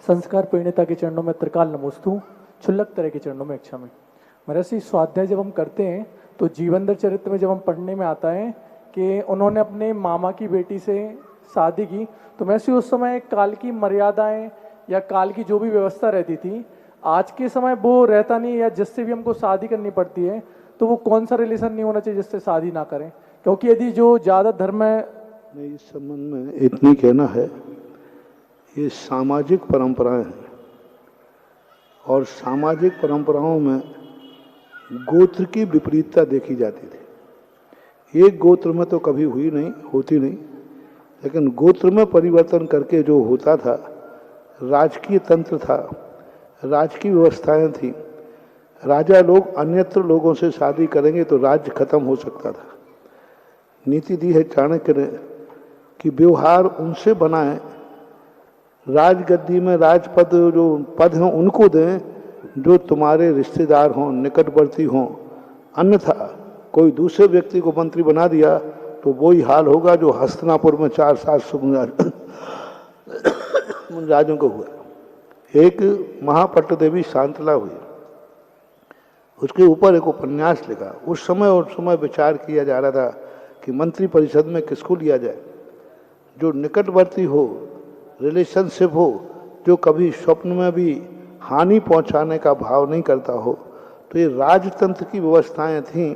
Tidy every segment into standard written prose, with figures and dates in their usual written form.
संस्कार परिणीता के चरणों में त्रिकाल नमोस्तु, क्षुल्लक तरह के चरणों में इच्छा में। महर्षि, स्वाध्याय जब हम करते हैं तो जीवनदर चरित्र में जब हम पढ़ने में आता है कि उन्होंने अपने मामा की बेटी से शादी की, तो महर्षि उस समय काल की मर्यादाएं या काल की जो भी व्यवस्था रहती थी, आज के समय वो रहता नहीं, या जिससे भी हमको शादी करनी पड़ती है तो वो कौन सा रिलेशन नहीं होना चाहिए जिससे शादी ना करें? क्योंकि यदि जो ज़्यादा धर्म है। नहीं, इस संबंध में इतनी कहना है, ये सामाजिक परंपराएं हैं और सामाजिक परंपराओं में गोत्र की विपरीतता देखी जाती थी। एक गोत्र में तो कभी होती नहीं, लेकिन गोत्र में परिवर्तन करके जो होता था, राजकीय तंत्र था, राजकीय व्यवस्थाएं थी। राजा लोग अन्यत्र लोगों से शादी करेंगे तो राज्य खत्म हो सकता था। नीति दी है चाणक्य ने कि व्यवहार उनसे बनाएं, राजगद्दी में राजपद जो पद हैं उनको दें जो तुम्हारे रिश्तेदार हों, निकटवर्ती हों। अन्यथा कोई दूसरे व्यक्ति को मंत्री बना दिया तो वही हाल होगा जो हस्तिनापुर में 4-700 मुनिराजों को हुआ। एक महापट्ट देवी शांतला हुई, उसके ऊपर एक उपन्यास लिखा। उस समय विचार किया जा रहा था कि मंत्री परिषद में किसको लिया जाए, जो निकटवर्ती हो, रिलेशनशिप हो, जो कभी स्वप्न में भी हानि पहुंचाने का भाव नहीं करता हो। तो ये राजतंत्र की व्यवस्थाएं थीं।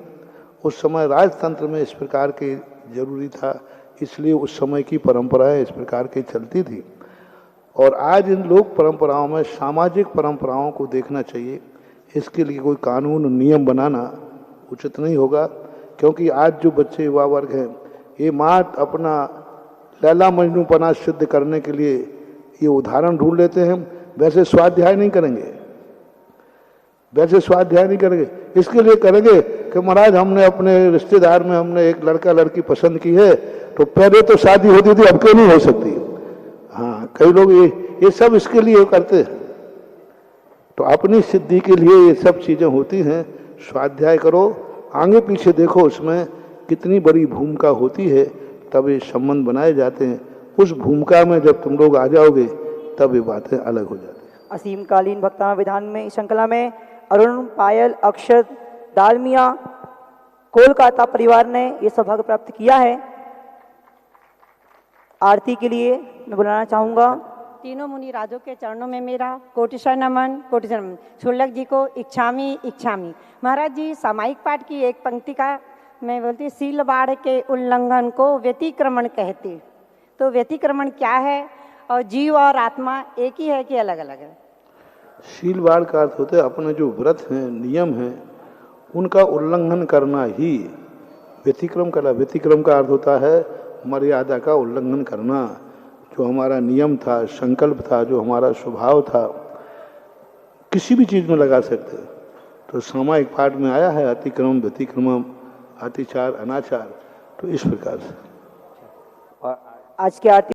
उस समय राजतंत्र में इस प्रकार के जरूरी था, इसलिए उस समय की परंपराएं इस प्रकार की चलती थी। और आज इन लोक परंपराओं में सामाजिक परंपराओं को देखना चाहिए। इसके लिए कोई कानून नियम बनाना उचित नहीं होगा, क्योंकि आज जो बच्चे युवा वर्ग हैं, ये मात्र अपना लैला मजनूपना सिद्ध करने के लिए ये उदाहरण ढूंढ लेते हैं। वैसे स्वाध्याय नहीं करेंगे, इसके लिए करेंगे कि महाराज हमने अपने रिश्तेदार में हमने एक लड़का लड़की पसंद की है, तो पहले तो शादी होती थी, अब क्यों नहीं हो सकती। हाँ, कई लोग ये सब इसके लिए करते हैं। तो अपनी सिद्धि के लिए ये सब चीजें होती हैं। स्वाध्याय करो, आगे पीछे देखो, उसमें कितनी बड़ी भूमिका होती है, तब ये संबंध बनाए जाते हैं। उस भूमिका में जब तुम लोग आ जाओगे तब ये बातें अलग हो जाती हैं। असीमकालीन भक्ता विधान में इस श्रृंखला में अरुण, पायल, अक्षत, दालमिया, कोलकाता परिवार ने ये सौभाग्य प्राप्त किया है। आरती के लिए मैं बुलाना चाहूंगा तीनों मुनि राजों के चरणों में मेरा कोटिशा नमन, कोटिशा नमन। क्षुल्लक जी को इच्छामी इच्छामी। महाराज जी, सामायिक पाठ की एक पंक्ति का मैं बोलती, सीलवाड़ के उल्लंघन को व्यतिक्रमण कहते। तो व्यतिक्रमण क्या है, और जीव और आत्मा एक ही है कि अलग अलग है? शीलवाड़ का अर्थ होता है अपने जो व्रत हैं, नियम हैं, उनका उल्लंघन करना ही व्यतिक्रम करा। व्यतिक्रम का अर्थ होता है मर्यादा का उल्लंघन करना। जो हमारा नियम था, संकल्प था, जो हमारा स्वभाव था, किसी भी चीज में लगा सकते। तो सामायिक पाठ में आया है अतिक्रम, व्यतिक्रम, अतिचार, अनाचार। तो इस प्रकार से और आज की आरती